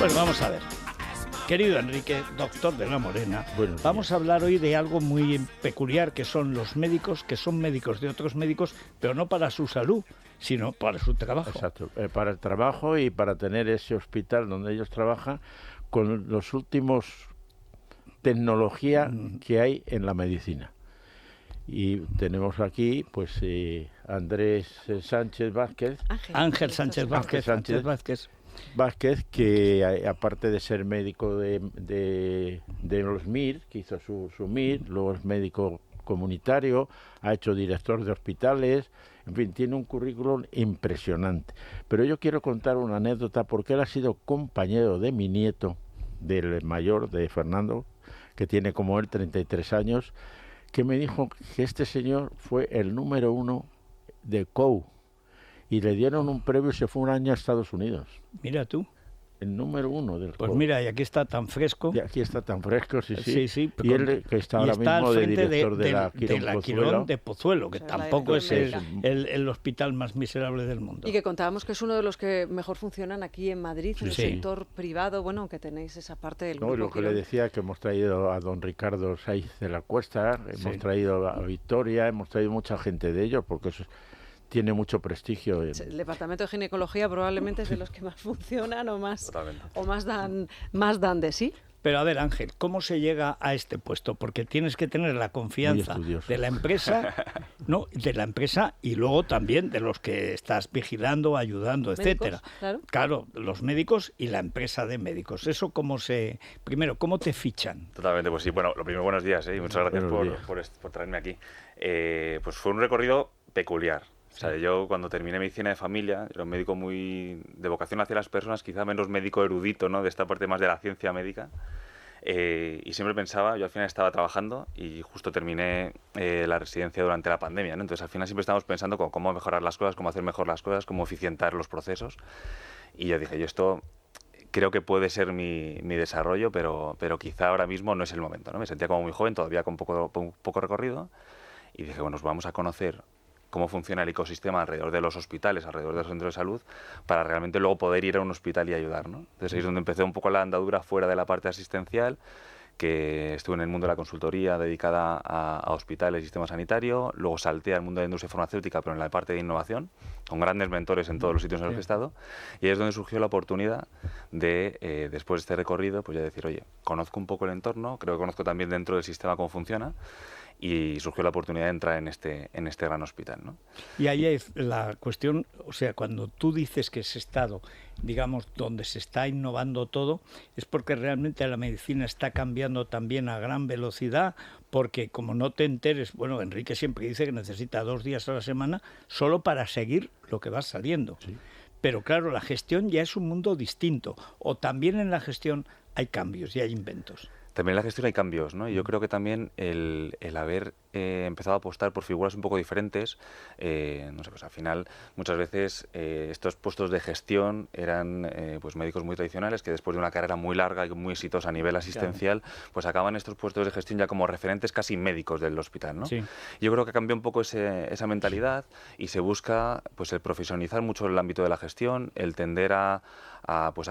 Bueno, vamos a ver. Querido Enrique, doctor de la Morena, vamos a hablar hoy de algo muy peculiar, que son los médicos, que son médicos de otros médicos, pero no para su salud, sino para su trabajo. Exacto, para el trabajo y para tener ese hospital donde ellos trabajan con los últimos tecnología que hay en la medicina. Y tenemos aquí, pues, Andrés Sánchez Vázquez. Ángel Sánchez Vázquez, que aparte de ser médico de los MIR, que hizo su MIR, luego es médico comunitario, ha hecho director de hospitales, en fin, tiene un currículum impresionante. Pero yo quiero contar una anécdota porque él ha sido compañero de mi nieto, del mayor, de Fernando, que tiene como él 33 años, que me dijo que este señor fue el número 1 de COU y le dieron un premio y se fue un año a Estados Unidos. Mira tú. El número 1 del Pues COU. mí aquí está tan fresco. Y aquí está tan fresco, sí. Sí, y él que está ahora mismo de director de la Quirón de Pozuelo, que o sea, tampoco es el hospital más miserable del mundo. Y que contábamos que es uno de los que mejor funcionan aquí en Madrid, en el sector privado, bueno, aunque tenéis esa parte del grupo. Lo que le decía, que hemos traído a don Ricardo Saiz de la Cuesta, hemos traído a Victoria, hemos traído mucha gente de ellos, porque eso tiene mucho prestigio. El departamento de ginecología probablemente es de los que más funcionan o más dan de sí. Pero a ver, Ángel, ¿cómo se llega a este puesto? Porque tienes que tener la confianza de la empresa, y luego también de los que estás vigilando, ayudando, etcétera. Claro, los médicos y la empresa de médicos. Eso primero, ¿cómo te fichan? Totalmente, pues sí. Bueno, lo primero, buenos días, y muchas gracias por traerme aquí. Pues fue un recorrido peculiar. O sea, yo cuando terminé medicina de familia, era un médico muy de vocación hacia las personas, quizá menos médico erudito, ¿no?, de esta parte más de la ciencia médica. Y siempre pensaba, yo al final estaba trabajando y justo terminé la residencia durante la pandemia, ¿no? Entonces al final siempre estábamos pensando cómo mejorar las cosas, cómo hacer mejor las cosas, cómo eficientar los procesos. Y yo dije, esto creo que puede ser mi desarrollo, pero quizá ahora mismo no es el momento, ¿no? Me sentía como muy joven, todavía con poco recorrido, y dije, bueno, vamos a conocer cómo funciona el ecosistema alrededor de los hospitales, alrededor de los centros de salud, para realmente luego poder ir a un hospital y ayudar, ¿no? Entonces ahí es donde empecé un poco la andadura fuera de la parte asistencial, que estuve en el mundo de la consultoría dedicada a hospitales y sistema sanitario, luego salté al mundo de la industria farmacéutica, pero en la parte de innovación, con grandes mentores en todos los sitios en los que he estado, y ahí es donde surgió la oportunidad de, después de este recorrido, pues ya decir, oye, conozco un poco el entorno, creo que conozco también dentro del sistema cómo funciona, y surgió la oportunidad de entrar en este gran hospital, ¿no? Y ahí es la cuestión, o sea, cuando tú dices que ese estado, digamos, donde se está innovando todo, es porque realmente la medicina está cambiando también a gran velocidad, porque como no te enteres, bueno, Enrique siempre dice que necesita 2 días a la semana solo para seguir lo que va saliendo. Sí. Pero claro, la gestión ya es un mundo distinto, o también en la gestión hay cambios y hay inventos. También en la gestión hay cambios, ¿no? Y yo creo que también el haber empezado a apostar por figuras un poco diferentes, no sé, pues al final muchas veces estos puestos de gestión eran pues médicos muy tradicionales que después de una carrera muy larga y muy exitosa a nivel asistencial, pues acaban estos puestos de gestión ya como referentes casi médicos del hospital, ¿no? Sí. Yo creo que cambió un poco esa mentalidad y se busca pues el profesionalizar mucho el ámbito de la gestión, el tender a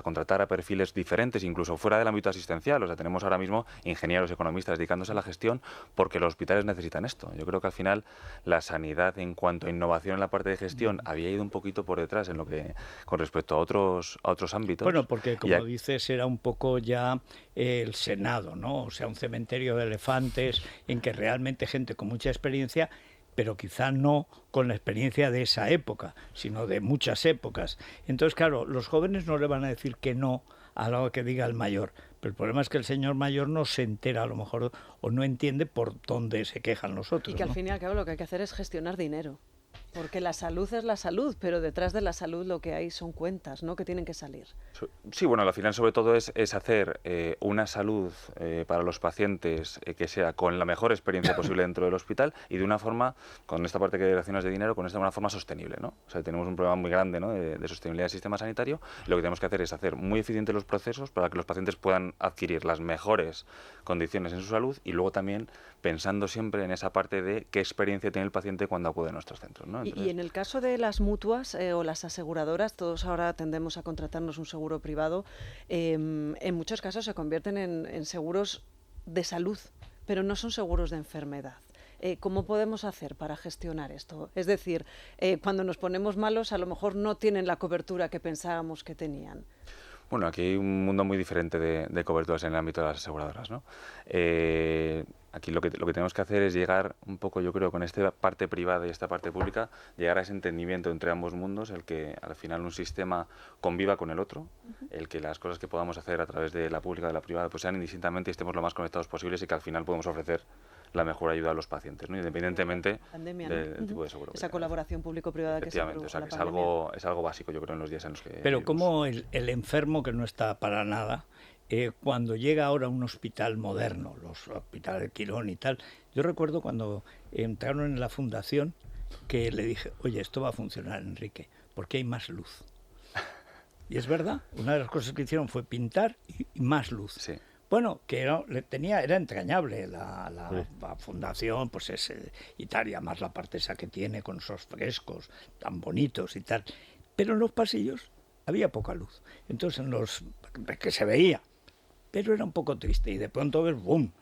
contratar a perfiles diferentes, incluso fuera del ámbito asistencial. O sea, tenemos ahora mismo ingenieros, economistas dedicándose a la gestión porque los hospitales necesitan esto. Yo creo que al final la sanidad en cuanto a innovación en la parte de gestión había ido un poquito por detrás en lo que con respecto a otros ámbitos. Bueno, porque como dices, era un poco ya el Senado, ¿no? O sea, un cementerio de elefantes en que realmente gente con mucha experiencia, pero quizá no con la experiencia de esa época, sino de muchas épocas. Entonces, claro, los jóvenes no le van a decir que no a lo que diga el mayor, pero el problema es que el señor mayor no se entera a lo mejor o no entiende por dónde se quejan los otros. Y que al fin y al cabo lo que hay que hacer es gestionar dinero. Porque la salud es la salud, pero detrás de la salud lo que hay son cuentas, ¿no?, que tienen que salir. Sí, bueno, al final sobre todo es hacer una salud para los pacientes que sea con la mejor experiencia posible dentro del hospital y de una forma, con esta parte que relacionas de dinero, de una forma sostenible, ¿no? O sea, tenemos un problema muy grande, ¿no?, de sostenibilidad del sistema sanitario, y lo que tenemos que hacer es hacer muy eficientes los procesos para que los pacientes puedan adquirir las mejores condiciones en su salud y luego también pensando siempre en esa parte de qué experiencia tiene el paciente cuando acude a nuestros centros, ¿no? ¿no? Y en el caso de las mutuas o las aseguradoras, todos ahora tendemos a contratarnos un seguro privado, en muchos casos se convierten en seguros de salud, pero no son seguros de enfermedad. ¿Cómo podemos hacer para gestionar esto? Es decir, cuando nos ponemos malos, a lo mejor no tienen la cobertura que pensábamos que tenían. Bueno, aquí hay un mundo muy diferente de coberturas en el ámbito de las aseguradoras, ¿no? Aquí lo que tenemos que hacer es llegar un poco, yo creo, con esta parte privada y esta parte pública, llegar a ese entendimiento entre ambos mundos, el que al final un sistema conviva con el otro, el que las cosas que podamos hacer a través de la pública y de la privada pues sean indistintamente y estemos lo más conectados posibles y que al final podemos ofrecer la mejor ayuda a los pacientes, ¿no? Independientemente del tipo de seguro. Esa colaboración público-privada que se produjo. O sea, que es algo básico, yo creo, en los días en los que Pero vivimos. como el enfermo que no está para nada, cuando llega ahora a un hospital moderno, los hospitales Quirón y tal, yo recuerdo cuando entraron en la fundación que le dije, oye, esto va a funcionar, Enrique, porque hay más luz. Y es verdad, una de las cosas que hicieron fue pintar y más luz. Sí. Bueno, que era entrañable la fundación, pues es Italia, más la parte esa que tiene con esos frescos tan bonitos y tal. Pero en los pasillos había poca luz. Entonces que se veía, pero era un poco triste. Y de pronto ves, ¡boom!,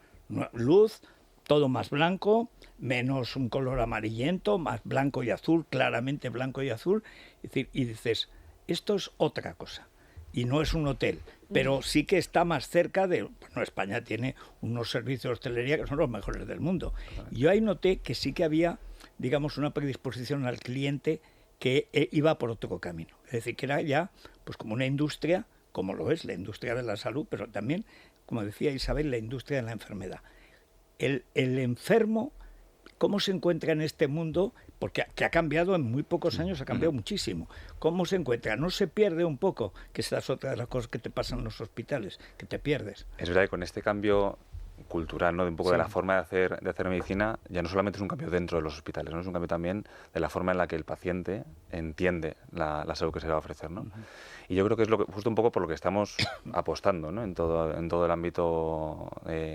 luz, todo más blanco, menos un color amarillento, más blanco y azul, claramente blanco y azul. Es decir, y dices, esto es otra cosa. Y no es un hotel, pero sí que está más cerca de... Bueno, España tiene unos servicios de hostelería que son los mejores del mundo. Y yo ahí noté que sí que había, digamos, una predisposición al cliente que iba por otro camino. Es decir, que era ya pues como una industria, como lo es la industria de la salud, pero también, como decía Isabel, la industria de la enfermedad. El enfermo, ¿cómo se encuentra en este mundo? Porque que ha cambiado en muy pocos años, ha cambiado muchísimo. ¿Cómo se encuentra? ¿No se pierde un poco? Que esa es otra de las cosas que te pasan en los hospitales, que te pierdes. Es verdad que con este cambio cultural, ¿no?, de un poco de la forma de hacer medicina, ya no solamente es un cambio dentro de los hospitales, ¿no?, es un cambio también de la forma en la que el paciente entiende la salud que se le va a ofrecer, ¿no? Y yo creo que es justo un poco por lo que estamos apostando, ¿no?, en todo el ámbito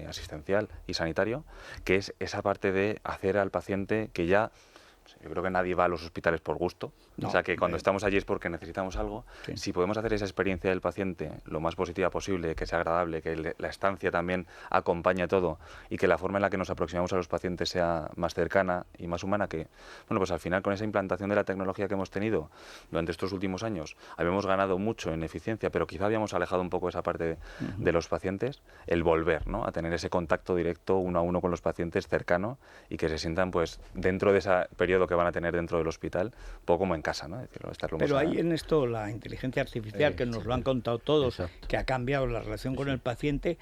asistencial y sanitario, que es esa parte de hacer al paciente que ya... Yo creo que nadie va a los hospitales por gusto. No, o sea, que cuando estamos allí es porque necesitamos algo. Sí. Si podemos hacer esa experiencia del paciente lo más positiva posible, que sea agradable, que la estancia también acompañe todo y que la forma en la que nos aproximamos a los pacientes sea más cercana y más humana, que, bueno, pues al final con esa implantación de la tecnología que hemos tenido durante estos últimos años, habíamos ganado mucho en eficiencia, pero quizá habíamos alejado un poco esa parte de los pacientes, el volver, ¿no?, a tener ese contacto directo uno a uno con los pacientes cercano y que se sientan pues dentro de ese periodo que van a tener dentro del hospital, poco como en casa, ¿no? Es decir, pero hay en esto la inteligencia artificial, que nos lo han contado todos, que ha cambiado la relación con el paciente,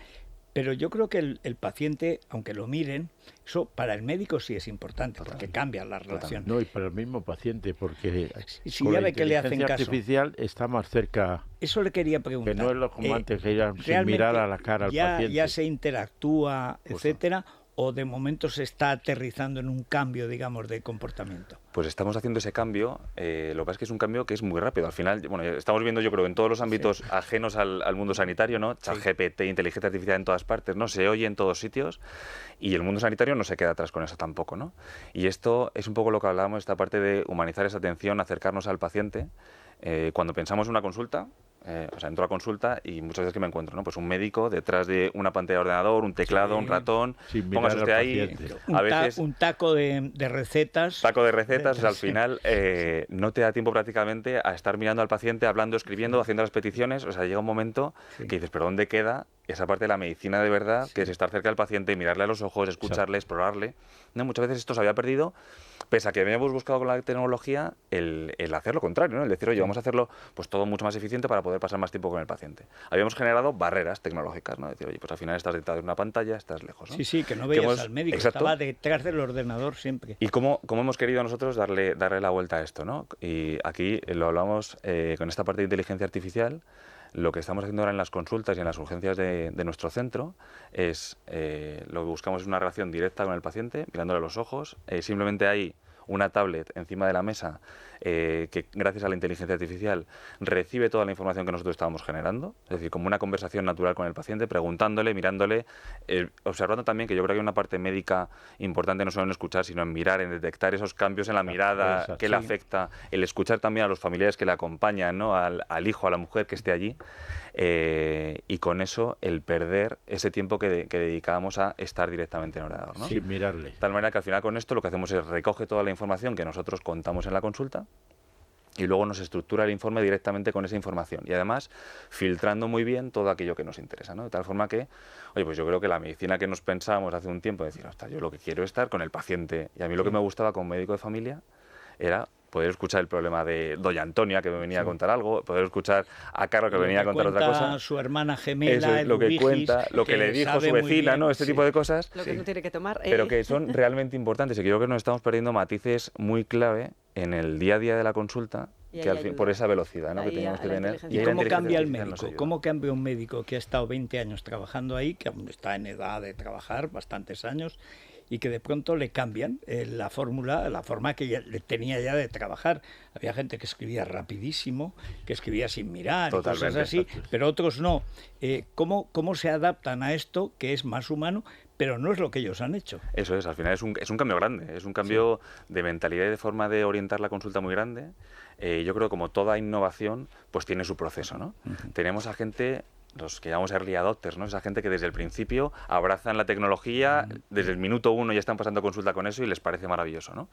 pero yo creo que el paciente, aunque lo miren, eso para el médico sí es importante, porque cambia la relación. No, y para el mismo paciente, porque si con ya la ve que le hacen inteligencia caso. artificial está más cerca. Eso le quería preguntar. Que no es lo como antes, que era sin mirar a la cara al paciente. Ya se interactúa, etcétera, o de momento se está aterrizando en un cambio, digamos, de comportamiento. Pues estamos haciendo ese cambio, lo que pasa es que es un cambio que es muy rápido. Al final, bueno, estamos viendo, yo creo, en todos los ámbitos ajenos al mundo sanitario, ¿no? ChatGPT, inteligencia artificial en todas partes, ¿no? Se oye en todos sitios y el mundo sanitario no se queda atrás con eso tampoco, ¿no? Y esto es un poco lo que hablábamos, esta parte de humanizar esa atención, acercarnos al paciente. Cuando pensamos en una consulta, o sea, entro a consulta y muchas veces que me encuentro, ¿no? Pues un médico detrás de una pantalla de ordenador, un teclado, un ratón, póngase usted ahí, a veces un taco de recetas. Taco de recetas, o sea, al final no te da tiempo prácticamente a estar mirando al paciente, hablando, escribiendo, haciendo las peticiones, o sea, llega un momento que dices, pero ¿dónde queda esa parte de la medicina de verdad, que es estar cerca del paciente, mirarle a los ojos, escucharle, explorarle? No, muchas veces esto se había perdido, pese a que habíamos buscado con la tecnología el hacer lo contrario, ¿no? El decir, oye, vamos a hacerlo pues todo mucho más eficiente para poder pasar más tiempo con el paciente. Habíamos generado barreras tecnológicas, ¿no? Decir, oye, pues al final estás detrás de una pantalla, estás lejos, ¿no? Sí, que no veías al médico, estaba detrás del ordenador siempre. ¿Y cómo hemos querido nosotros darle la vuelta a esto, ¿no? Y aquí lo hablamos con esta parte de inteligencia artificial. Lo que estamos haciendo ahora en las consultas y en las urgencias de nuestro centro es, lo que buscamos es una relación directa con el paciente, mirándole a los ojos. Simplemente hay una tablet encima de la mesa que gracias a la inteligencia artificial recibe toda la información que nosotros estábamos generando, es decir, como una conversación natural con el paciente, preguntándole, mirándole, observando también que yo creo que hay una parte médica importante no solo en escuchar, sino en mirar, en detectar esos cambios en la mirada que le afecta, el escuchar también a los familiares que le acompañan, ¿no? al hijo, a la mujer que esté allí, y con eso el perder ese tiempo que dedicábamos a estar directamente en ordenador, ¿no? Sí, mirarle. De tal manera que al final con esto lo que hacemos es recoge toda la información que nosotros contamos en la consulta y luego nos estructura el informe directamente con esa información y además filtrando muy bien todo aquello que nos interesa, ¿no? De tal forma que, oye, pues yo creo que la medicina que nos pensábamos hace un tiempo, decir, hostia, yo lo que quiero es estar con el paciente, y a mí lo que me gustaba como médico de familia era poder escuchar el problema de doña Antonia, que me venía a contar algo, poder escuchar a Carlos, que venía a contar otra cosa. Su hermana gemela, eso es lo que cuenta, lo que le dijo su vecina, ¿no? Este tipo de cosas. Lo que no tiene que tomar. Pero que son realmente importantes y creo que nos estamos perdiendo matices muy clave en el día a día de la consulta, que al fin, por esa velocidad, ¿no? que teníamos que tener. ¿Y cómo cambia el médico? ¿Cómo cambia un médico que ha estado 20 años trabajando ahí, que aún está en edad de trabajar, bastantes años, y que de pronto le cambian la fórmula, la forma que tenía ya de trabajar? Había gente que escribía rapidísimo, que escribía sin mirar, y cosas así, pero otros no. ¿Cómo se adaptan a esto, que es más humano, pero no es lo que ellos han hecho? Eso es, al final es un cambio grande, es un cambio de mentalidad y de forma de orientar la consulta muy grande. Yo creo que como toda innovación, pues tiene su proceso, ¿no? Tenemos a gente, los que llamamos early adopters, ¿no? Esa gente que desde el principio abrazan la tecnología, desde el minuto 1 ya están pasando consulta con eso y les parece maravilloso, ¿no?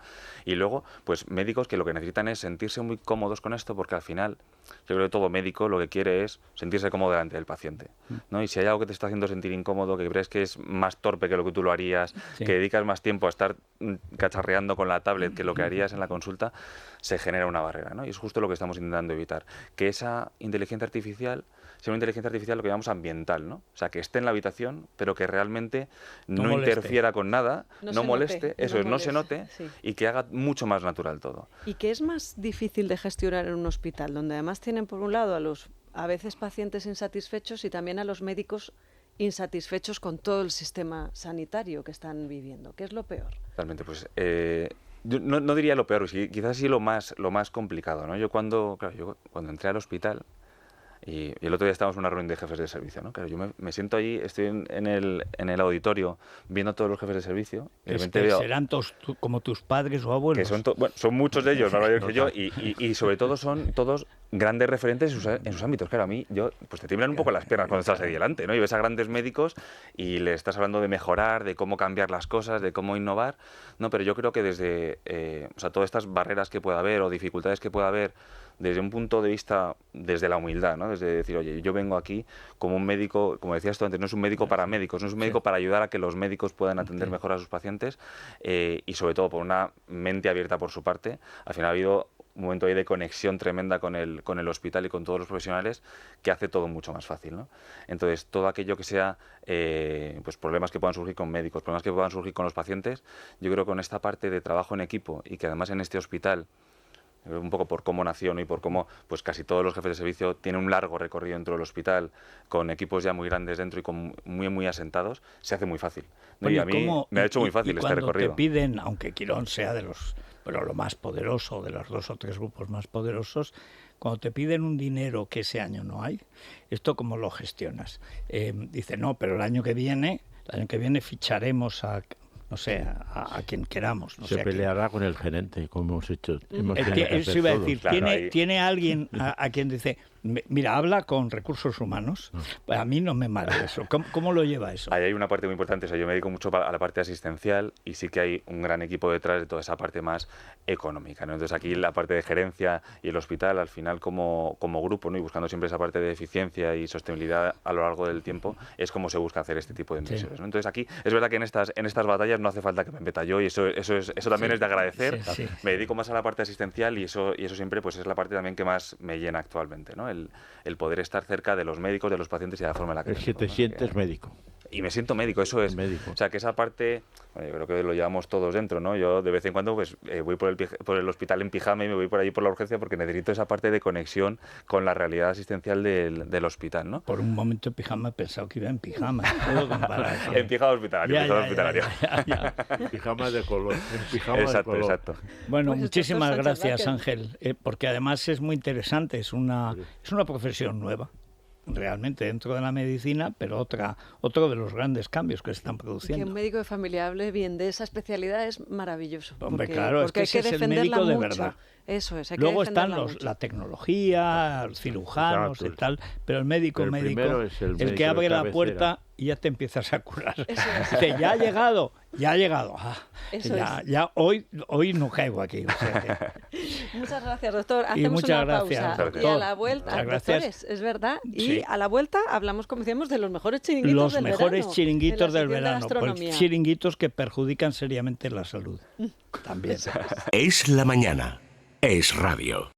Y luego, pues médicos que lo que necesitan es sentirse muy cómodos con esto, porque al final, yo creo que todo médico lo que quiere es sentirse cómodo delante del paciente, ¿no? Y si hay algo que te está haciendo sentir incómodo, que crees que es más torpe que lo que tú lo harías, que dedicas más tiempo a estar cacharreando con la tablet que lo que harías en la consulta, se genera una barrera, ¿no? Y es justo lo que estamos intentando evitar, que esa inteligencia artificial sea una inteligencia artificial lo que llamamos ambiental, ¿no? O sea, que esté en la habitación, pero que realmente no interfiera con nada, no moleste, no se note, y que haga mucho más natural todo. ¿Y qué es más difícil de gestionar en un hospital, donde además tienen por un lado a veces pacientes insatisfechos y también a los médicos insatisfechos con todo el sistema sanitario que están viviendo? ¿Qué es lo peor? Realmente, yo no diría lo peor, quizás sí lo más complicado, ¿no? Yo cuando entré al hospital, y el otro día estábamos en una reunión de jefes de servicio, ¿no? Claro, yo me siento allí, estoy en el auditorio viendo a todos los jefes de servicio. Y serán todos como tus padres o abuelos. Que son muchos de ellos, más mayores que yo, y sobre todo son todos grandes referentes en sus ámbitos. Claro, a mí, pues te tiemblan un poco las piernas cuando estás ahí delante, ¿no? Y ves a grandes médicos y les estás hablando de mejorar, de cómo cambiar las cosas, de cómo innovar, ¿no? Pero yo creo que desde, todas estas barreras que pueda haber o dificultades que pueda haber, desde un punto de vista, desde la humildad, ¿no? Desde decir, oye, yo vengo aquí como un médico, como decías tú antes, no es un médico para médicos, no es un médico para ayudar a que los médicos puedan atender mejor a sus pacientes, y sobre todo por una mente abierta por su parte. Al final ha habido un momento ahí de conexión tremenda con el hospital y con todos los profesionales, que hace todo mucho más fácil, ¿no? Entonces, todo aquello que sea pues problemas que puedan surgir con médicos, problemas que puedan surgir con los pacientes, yo creo que con esta parte de trabajo en equipo, y que además en este hospital, un poco por cómo nació, ¿no? Y por cómo pues casi todos los jefes de servicio tienen un largo recorrido dentro del hospital, con equipos ya muy grandes dentro y con muy asentados, se hace muy fácil, ¿no? Bueno, y a mí me ha hecho muy fácil este recorrido. Te piden, aunque Quirón sea lo más poderoso, de los 2 o 3 grupos más poderosos, cuando te piden un dinero que ese año no hay, ¿esto cómo lo gestionas? Dice, no, pero el año que viene ficharemos a quien queramos. Se peleará con el gerente, como hemos hecho. Eso iba a decir, ¿tiene alguien a quien dice, mira, habla con recursos humanos? Pues a mí no me mata eso. ¿Cómo lo lleva eso? Ahí hay una parte muy importante. O sea, yo me dedico mucho a la parte asistencial, y sí que hay un gran equipo detrás de toda esa parte más económica, ¿no? Entonces aquí la parte de gerencia y el hospital, al final como grupo, ¿no? Y buscando siempre esa parte de eficiencia y sostenibilidad a lo largo del tiempo, es como se busca hacer este tipo de inversiones, ¿no? Entonces aquí es verdad que en estas batallas no hace falta que me meta yo, y eso también es de agradecer. Me dedico más a la parte asistencial, y eso siempre pues es la parte también que más me llena actualmente, ¿no? El poder estar cerca de los médicos, de los pacientes y de la forma en la que... Es que te sientes médico. y me siento médico, eso es. Médico. O sea, que esa parte, bueno, yo creo que lo llevamos todos dentro, ¿no? Yo de vez en cuando pues voy por el hospital en pijama y me voy por allí por la urgencia porque necesito esa parte de conexión con la realidad asistencial del hospital, ¿no? Por un momento en pijama he pensado que iba en pijama. Puedo comparar. En pijama hospitalario. Ya. Pijama de color. En pijama Exacto, de color. exacto. Bueno, Pues muchísimas doctor Sánchez gracias, Vázquez. Ángel, porque además es muy interesante, es una profesión nueva, realmente dentro de la medicina, pero otro de los grandes cambios que se están Que produciendo. un médico de familia hable bien de esa especialidad es maravilloso. Hombre, porque, claro, es porque que hay ese que es el defenderla médico de mucho. verdad. Eso es, hay Luego que están defenderla mucho. la tecnología, los cirujanos Exacto. y tal, pero el médico, Pero el primero es el que médico de abre la cabecera. puerta y ya te empiezas a curar. Eso es. Dice, ya ha llegado. Ah, Eso ya hoy no caigo aquí. O sea que- Muchas gracias, doctor. Hacemos muchas una gracias, pausa. doctor. Y a la vuelta, Muchas gracias. doctores, es verdad. Y Sí. a la vuelta hablamos, como decíamos, de los mejores chiringuitos los del mejores verano. chiringuitos en la del sección de verano, pues gastronomía. chiringuitos que perjudican seriamente la salud. También. Es la mañana. Es radio.